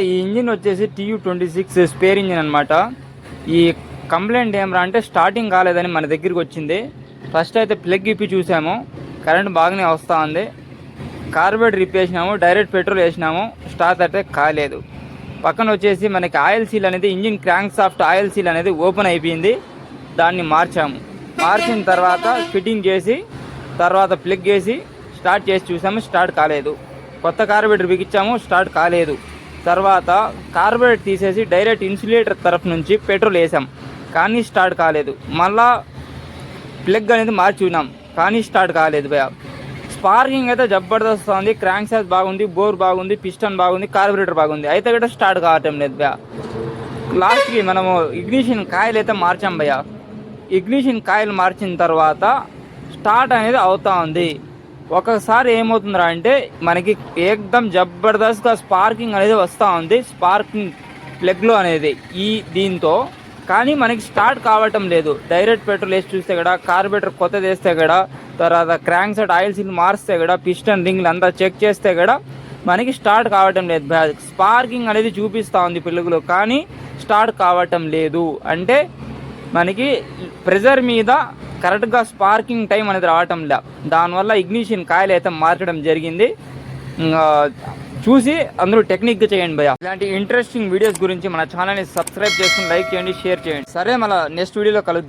ఈ ఇంజిన్ వచ్చేసి TU26 spare engine అనమాట. ఈ కంప్లైంట్ ఏమరా అంటే స్టార్టింగ్ కాలేదని మన దగ్గరికి వచ్చింది. ఫస్ట్ అయితే ప్లగ్ ఇప్పి చూసాము, కరెంట్ బాగానే వస్తూ ఉంది. కార్బోరేటర్ రిప్పేసినాము, డైరెక్ట్ పెట్రోల్ వేసినాము, స్టార్ట్ అయితే కాలేదు. పక్కన వచ్చేసి మనకి ఆయిల్ సీల్ అనేది, engine crank soft oil seal అనేది ఓపెన్ అయిపోయింది. దాన్ని మార్చాము. మార్చిన తర్వాత ఫిట్టింగ్ చేసి తర్వాత ప్లగ్ వేసి స్టార్ట్ చేసి చూసాము, స్టార్ట్ కాలేదు. కొత్త కార్బోరేటర్ బిగించాము, స్టార్ట్ కాలేదు. తర్వాత కార్బోరేటర్ తీసేసి డైరెక్ట్ ఇన్సులేటర్ తరఫు నుంచి పెట్రోల్ వేసాం, కానీ స్టార్ట్ కాలేదు. మళ్ళా ప్లగ్ అనేది మార్చి ఉన్నాం, కానీ స్టార్ట్ కాలేదు భయ. స్పార్కింగ్ అయితే జబర్దస్త్ ఉంది, క్రాంక్ సాస్ బాగుంది, బోర్ బాగుంది, పిస్టన్ బాగుంది, కార్బోరేటర్ బాగుంది, అయితే కూడా స్టార్ట్ కావటం లేదు భయ. లాస్ట్కి మనము ఇగ్నిషన్ కాయిల్ అయితే మార్చాం భయ. ఇగ్నిషన్ కాయిల్ మార్చిన తర్వాత స్టార్ట్ అనేది అవుతా ఉంది. ఒకసారి ఏమవుతుందిరా అంటే మనకి ఏకదం జబర్దస్త్గా స్పార్కింగ్ అనేది వస్తూ ఉంది, స్పార్కింగ్ ప్లగ్లో అనేది దీంతో. కానీ మనకి స్టార్ట్ కావటం లేదు. డైరెక్ట్ పెట్రోల్ వేసి చూస్తే కూడా, కార్బోరేటర్ కొత్తది వేస్తే కూడా, తర్వాత క్రాంక్ సెట్ ఆయిల్ సీల్ మారిస్తే కూడా, పిస్టన్ రింగ్లు అంతా చెక్ చేస్తే కూడా మనకి స్టార్ట్ కావటం లేదు. స్పార్కింగ్ అనేది చూపిస్తూ ఉంది పిల్లలు, కానీ స్టార్ట్ కావటం లేదు. అంటే మనకి ప్రెజర్ మీద కరెక్ట్గా స్పార్కింగ్ టైం అనేది రావటం లే. దానివల్ల ఇగ్నిషన్ కాయిల్ అయితే మార్చడం జరిగింది. చూసి అందరూ టెక్నిక్గా చేయండి భయ. ఇలాంటి ఇంట్రెస్టింగ్ వీడియోస్ గురించి మన ఛానల్ని సబ్స్క్రైబ్ చేసుకుని లైక్ చేయండి, షేర్ చేయండి. సరే, మళ్ళీ నెక్స్ట్ వీడియోలో కలుద్దాం.